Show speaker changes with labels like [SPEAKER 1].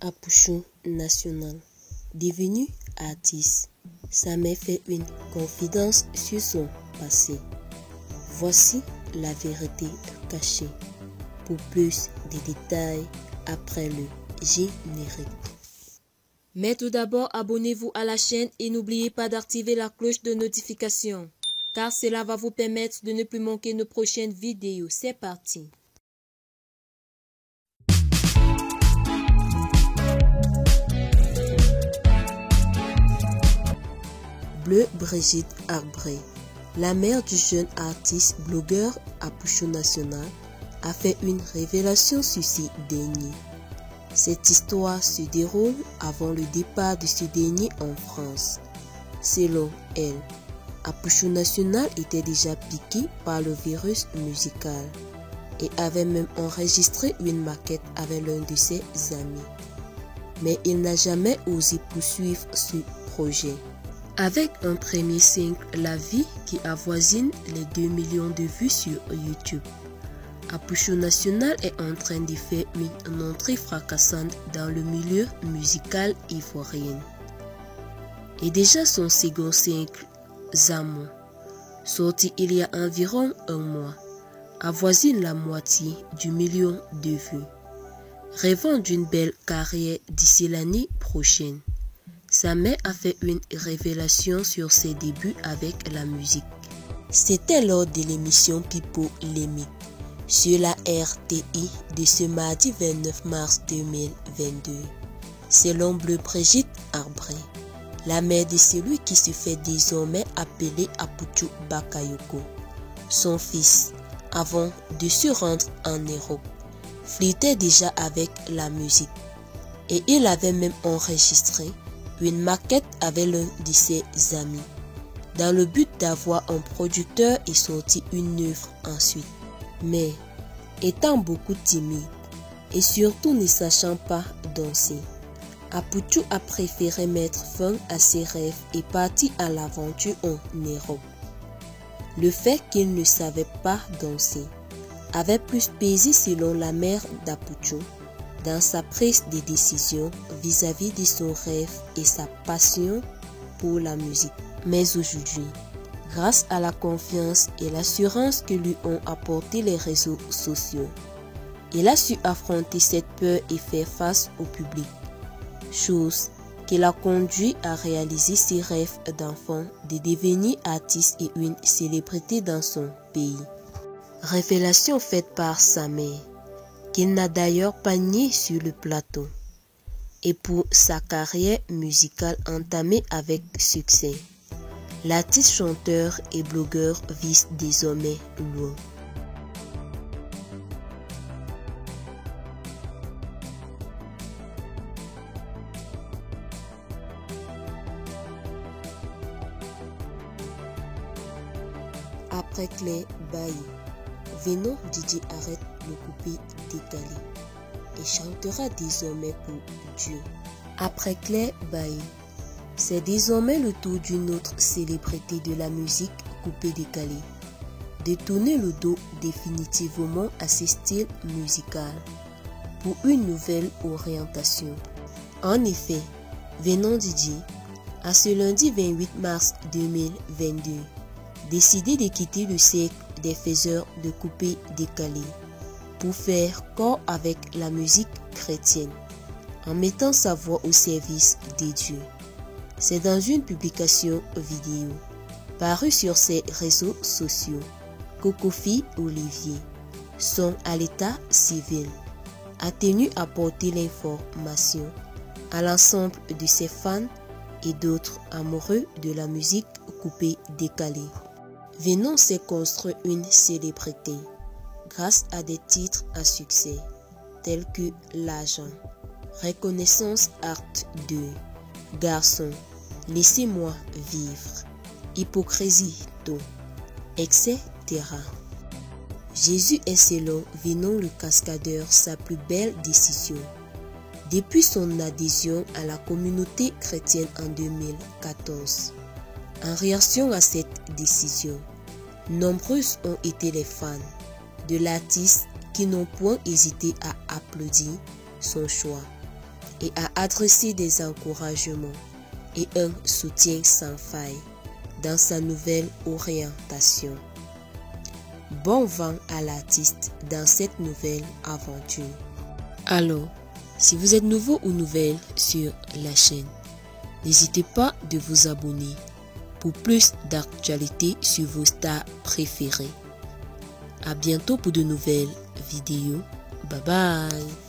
[SPEAKER 1] Apouchou national. Devenu artiste, Samé fait une confidence sur son passé. Voici la vérité cachée. Pour plus de détails, après le générique. Mais tout d'abord, abonnez-vous à la chaîne et n'oubliez pas d'activer la cloche de notification, car cela va vous permettre de ne plus manquer nos prochaines vidéos. C'est parti. Bleu Brigitte Arbré, la mère du jeune artiste blogueur Apouchou national, a fait une révélation sur ce dernier. Cette histoire se déroule avant le départ de ce dernier en France. Selon elle, Apouchou national était déjà piqué par le virus musical et avait même enregistré une maquette avec l'un de ses amis. Mais il n'a jamais osé poursuivre ce projet. Avec un premier single, La Vie, qui avoisine les 2 millions de vues sur YouTube, Apouchou national est en train de faire une entrée fracassante dans le milieu musical ivoirien. Et déjà son second single, Zamo, sorti il y a environ un mois, avoisine la moitié du million de vues. Rêvant d'une belle carrière d'ici l'année prochaine, Samé a fait une révélation sur ses débuts avec la musique. C'était lors de l'émission Pipo Limite sur la RTI de ce mardi 29 mars 2022. Selon Bleu Brigitte Arbré, la mère de celui qui se fait désormais appeler Apouchou Bakayoko, son fils, avant de se rendre en Europe, flirtait déjà avec la musique et il avait même enregistré une maquette avec l'un de ses amis, dans le but d'avoir un producteur et sortir une œuvre ensuite. Mais, étant beaucoup timide et surtout ne sachant pas danser, Apouchou a préféré mettre fin à ses rêves et partir à l'aventure en Europe. Le fait qu'il ne savait pas danser avait plus pesé selon la mère d'Apouchou dans sa prise de décision vis-à-vis de son rêve et sa passion pour la musique. Mais aujourd'hui, grâce à la confiance et l'assurance que lui ont apporté les réseaux sociaux, il a su affronter cette peur et faire face au public, chose qui l'a conduit à réaliser ses rêves d'enfant de devenir artiste et une célébrité dans son pays. Révélation faite par sa mère, qu'il n'a d'ailleurs pas nié sur le plateau, et pour sa carrière musicale entamée avec succès. L'artiste chanteur et blogueur vise désormais loin. Après Claire Bailly, Venon Didier arrête le coupé décalé et chantera désormais pour Dieu. Après Claire Bailly, c'est désormais le tour d'une autre célébrité de la musique coupé décalé de tourner le dos définitivement à ce style musical pour une nouvelle orientation. En effet, Venon Didier a ce lundi 28 mars 2022 décidé de quitter le cercle des faiseurs de coupé décalé pour faire corps avec la musique chrétienne en mettant sa voix au service des dieux. C'est dans une publication vidéo parue sur ses réseaux sociaux que Kofi Olivier, son à l'état civil, a tenu à porter l'information à l'ensemble de ses fans et d'autres amoureux de la musique coupé décalé. Venon s'est construit une célébrité grâce à des titres à succès tels que L'argent, Reconnaissance Art 2, Garçon, Laissez-moi vivre, Hypocrisie 2, etc. Jésus est selon Venon le cascadeur sa plus belle décision depuis son adhésion à la communauté chrétienne en 2014. En réaction à cette décision, nombreuses ont été les fans de l'artiste qui n'ont point hésité à applaudir son choix et a adressé des encouragements et un soutien sans faille dans sa nouvelle orientation. Bon vent à l'artiste dans cette nouvelle aventure. Alors, si vous êtes nouveau ou nouvelle sur la chaîne, n'hésitez pas de vous abonner pour plus d'actualités sur vos stars préférées. À bientôt pour de nouvelles vidéos. Bye bye.